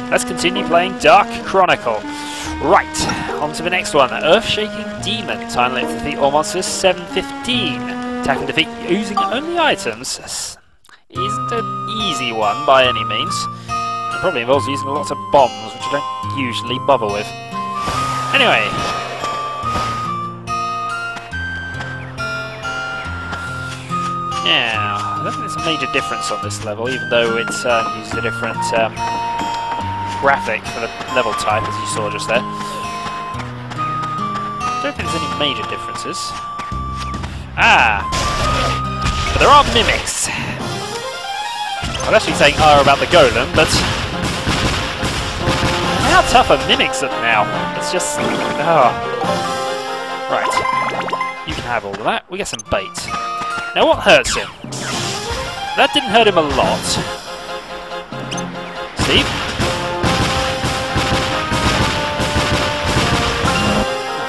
let's continue playing Dark Chronicle. Right, on to the next one. Earth-Shaking Demon. Time limit to defeat all monsters 7:15. Attack and defeat using only items. Isn't an easy one by any means. It probably involves using lots of bombs, which I don't usually bother with. Anyway. Now, I don't think there's a major difference on this level, even though it uses a different graphic for the level type, as you saw just there. I don't think there's any major differences. Ah! But there are mimics. I was actually saying about the golem, but how tough are mimics now? It's just... oh. Right. You can have all of that. We get some bait. Now what hurts him? That didn't hurt him a lot. Steve?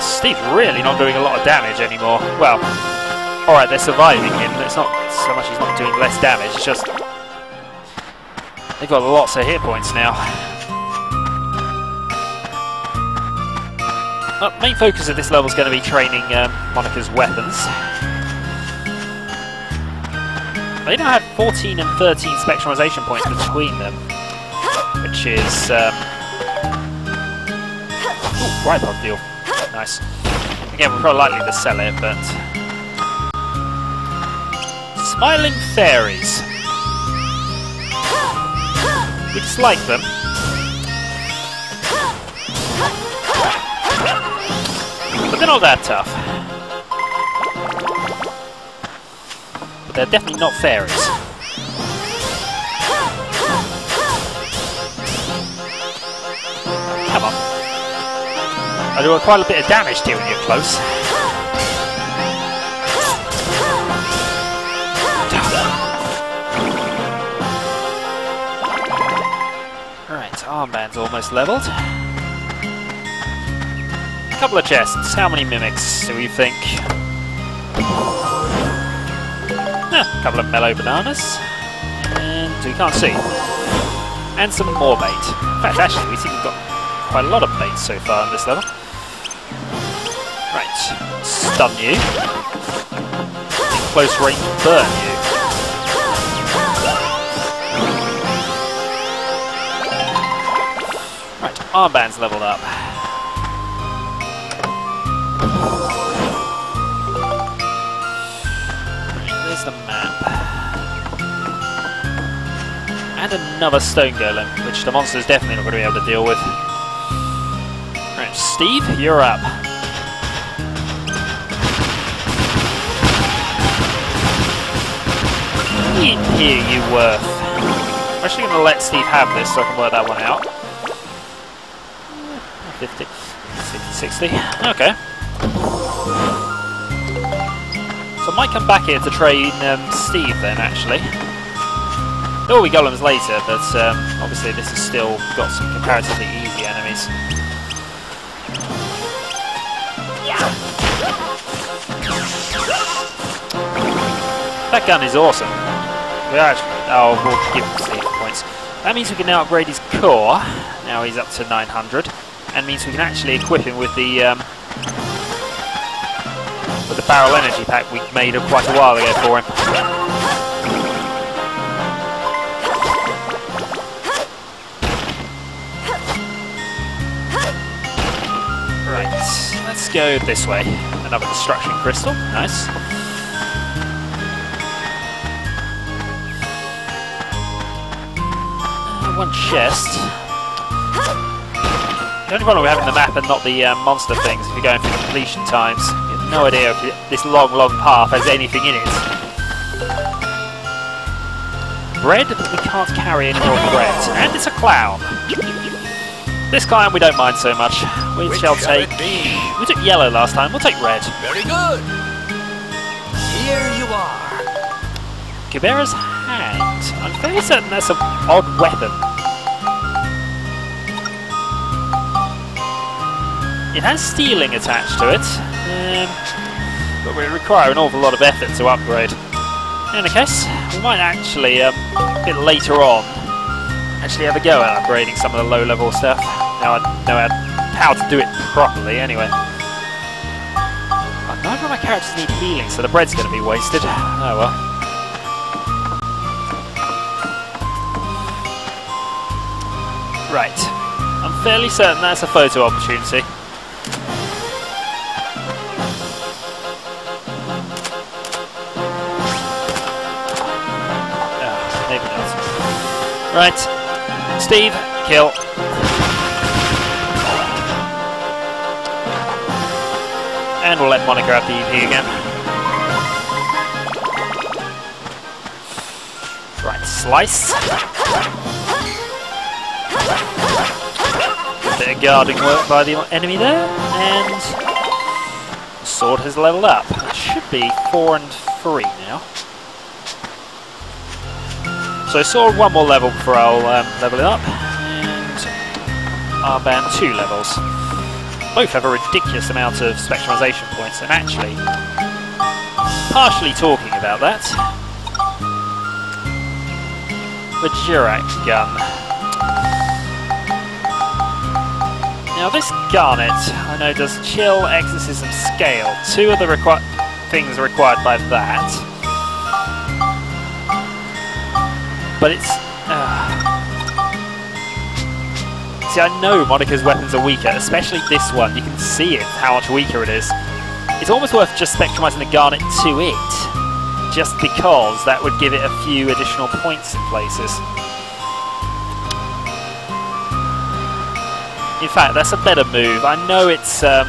Steve's really not doing a lot of damage anymore. Well, alright, they're surviving him. It's not so much he's not doing less damage, it's just... they've got lots of hit points now. Well, main focus of this level is going to be training Monica's weapons. They now have 14 and 13 spectralization points between them, which is... ooh, right pop deal. Nice. Again, we're probably likely to sell it, but... Smiling Fairies. We dislike them. But they're not that tough. But they're definitely not fairies. Come on. I do quite a bit of damage to you when you're close. Right, armband's almost leveled. A couple of chests. How many mimics do we think? A couple of mellow bananas. And we can't see. And some more bait. In fact, actually, we think we've got quite a lot of bait so far on this level. Right. Stun you. In close range, burn you. Right, armband's leveled up. There's the map. And another stone golem, which the monster's definitely not going to be able to deal with. Right, Steve, you're up. In here, you worth. I'm actually going to let Steve have this so I can work that one out. 50, 60, 60. Okay. So I might come back here to train Steve then, actually. There will be golems later, but obviously this has still got some comparatively easy enemies. That gun is awesome. We'll give him Steve points. That means we can now upgrade his core. Now he's up to 900. And means we can actually equip him with the barrel energy pack we made quite a while ago for him. Right, let's go this way. Another destruction crystal, nice. One chest. The only problem with having the map and not the monster things, if you're going for completion times, you have no idea if this long path has anything in it. Bread? We can't carry any more bread. And it's a clown. This clown we don't mind so much. We shall take... we took yellow last time, we'll take red. Very good. Here you are. Kubera's hand. I'm fairly certain that's an odd weapon. It has stealing attached to it, but we require an awful lot of effort to upgrade. In any case, we might actually, a bit later on, actually have a go at upgrading some of the low-level stuff. Now I know how to do it properly, anyway. Neither of my characters need healing, so the bread's going to be wasted. Oh well. Right. I'm fairly certain that's a photo opportunity. Maybe not. Right. Steve, kill. And we'll let Monica have the EP again. Right, slice. Bit of guarding work by the enemy there, and the sword has leveled up. It should be 4 and 3 now. So sword 1 more level before I'll level it up, and Arband 2 levels. Both have a ridiculous amount of spectralization points, and actually, partially talking about that, the Dirac gun. Now this garnet, I know, does chill, exorcism, scale. 2 of the things required by that. But it's... See, I know Monica's weapons are weaker, especially this one. You can see it, how much weaker it is. It's almost worth just spectrumizing the garnet to it, just because that would give it a few additional points in places. In fact, that's a better move. I know it's... I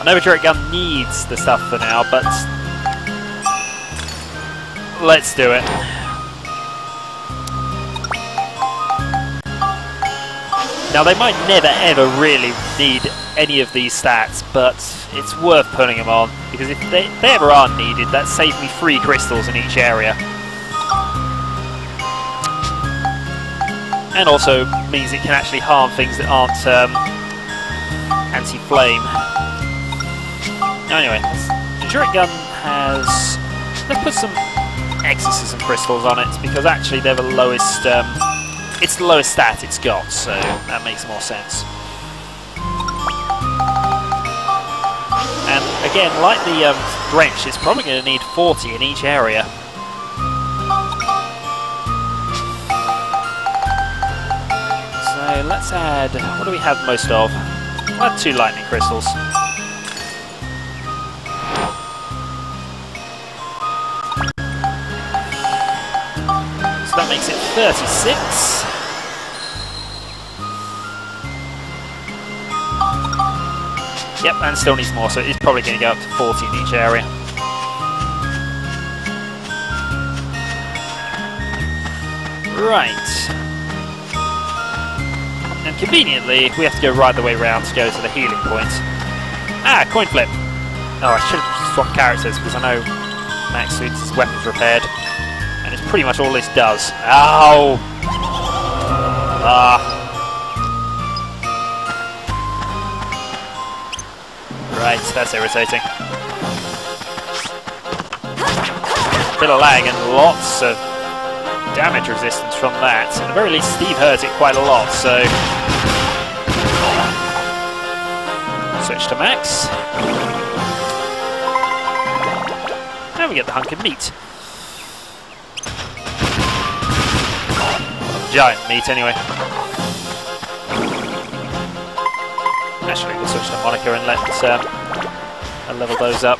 know the Dirac gun needs the stuff for now, but... let's do it. Now, they might never ever really need any of these stats, but it's worth putting them on, because if they ever are needed, that saves me 3 crystals in each area. And also means it can actually harm things that aren't anti-flame. Anyway, the Dirac gun has... let's put some exorcism crystals on it, because actually they're the lowest... it's the lowest stat it's got, so that makes more sense. And again, like the Drench, it's probably going to need 40 in each area. So let's add... what do we have most of? We'll add 2 lightning crystals. So that makes it 36. Yep, and still needs more, so it's probably going to go up to 40 in each area. Right. And conveniently, we have to go right the way round to go to the healing point. Ah, coin flip! Oh, I should have swapped characters, because I know Max needs his weapons repaired. And it's pretty much all this does. Ow! Ah. Right, that's irritating. Bit of lag and lots of damage resistance from that. At the very least, Steve hurt it quite a lot, so... switch to Max. And we get the hunk of meat. Giant meat, anyway. Actually, we'll switch to Monica and let her level those up.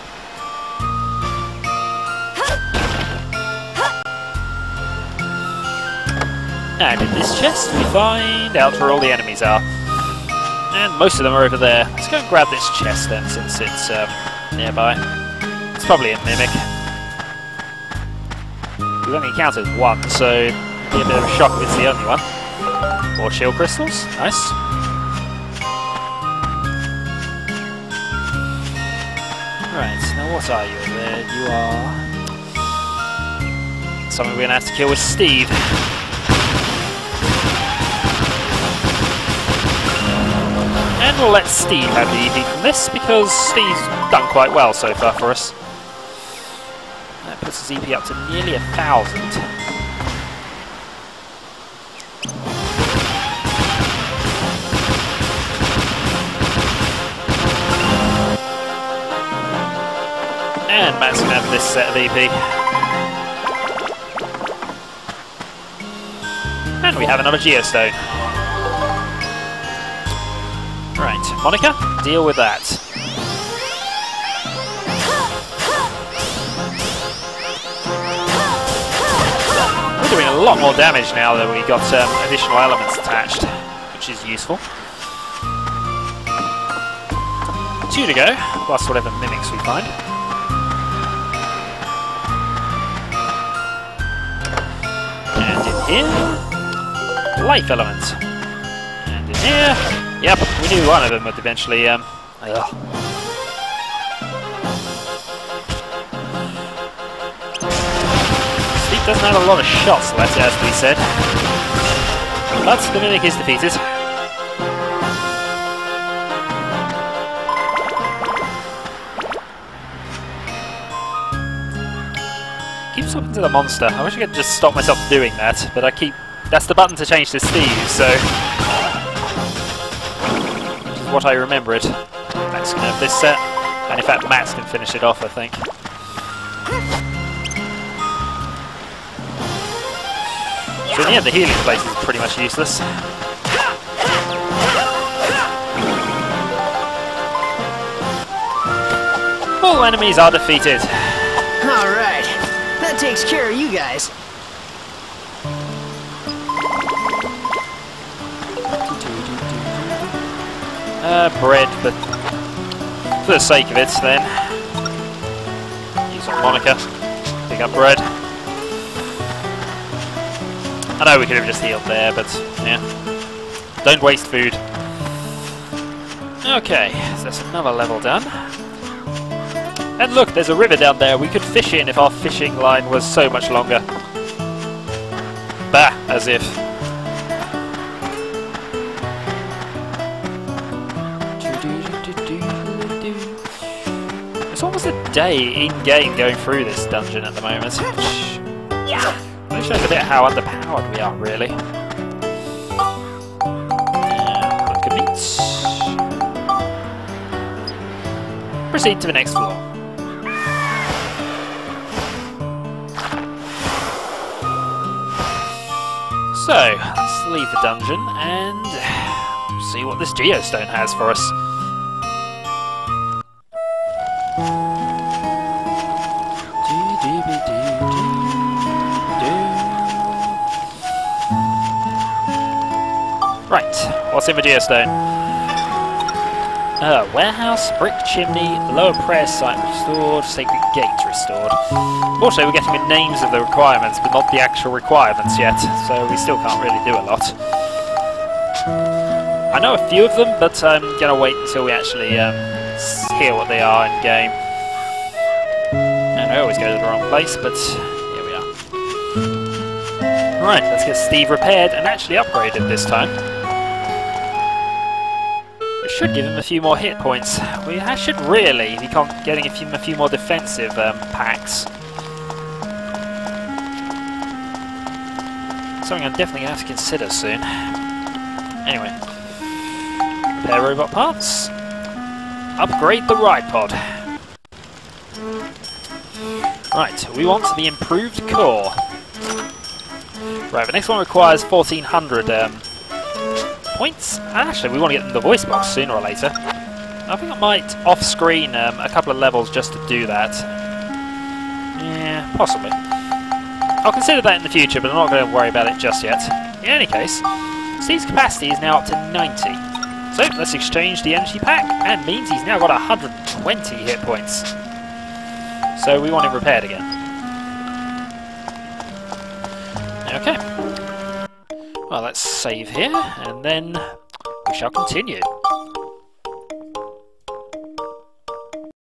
And in this chest, we find out where all the enemies are. And most of them are over there. Let's go and grab this chest then, since it's nearby. It's probably a mimic. We've only encountered 1, so it'd be a bit of a shock if it's the only one. More shield crystals. Nice. Right, now what are you over there? You are... someone we're going to have to kill with Steve. And we'll let Steve have the EP from this, because Steve's done quite well so far for us. That puts his EP up to nearly 1,000. Matt's going to have this set of EP. And we have another Geostone. Right, Monica, deal with that. We're doing a lot more damage now that we got additional elements attached, which is useful. 2 to go, plus whatever mimics we find. And in here, life element. And in here, yep, we knew one of them would eventually, Steve doesn't have a lot of shots left, as we said. But the mimic is defeated. Keep swapping to the monster. I wish I could just stop myself doing that, but I keep... That's the button to change to Steve, so... Which is what I remember it. Matt's gonna have this set, and in fact Matt's can finish it off, I think. So in the end, the healing place is pretty much useless. All enemies are defeated. Alright, that takes care of you guys. Bread, but for the sake of it, then. Use on Monica. Pick up bread. I know we could have just healed there, but yeah. Don't waste food. Okay, so that's another level done. And look, there's a river down there. We could fish in if our fishing line was so much longer. Bah, as if. It's almost a day in-game going through this dungeon at the moment. That shows a bit how underpowered we are, really. Hunk of meat. Proceed to the next floor. So, let's leave the dungeon and see what this Geostone has for us. Right, what's in the Geostone? Warehouse, brick chimney, lower prayer site restored, sacred gate restored. Also, we're getting the names of the requirements, but not the actual requirements yet, so we still can't really do a lot. I know a few of them, but I'm gonna wait until we actually hear what they are in game. And I always go to the wrong place, but here we are. Right, let's get Steve repaired and actually upgraded this time. Should give him a few more hit points. We should really be getting a few more defensive packs. Something I'm definitely going to have to consider soon. Anyway. Repair robot parts. Upgrade the ride pod. Right, we want the improved core. Right, the next one requires 1400 points. Actually, we want to get in the voice box sooner or later. I think I might off-screen a couple of levels just to do that. Yeah, possibly. I'll consider that in the future, but I'm not going to worry about it just yet. In any case, Steve's capacity is now up to 90. So, let's exchange the energy pack, and means he's now got 120 hit points. So, we want him repaired again. Okay. Well, let's save here, and then we shall continue.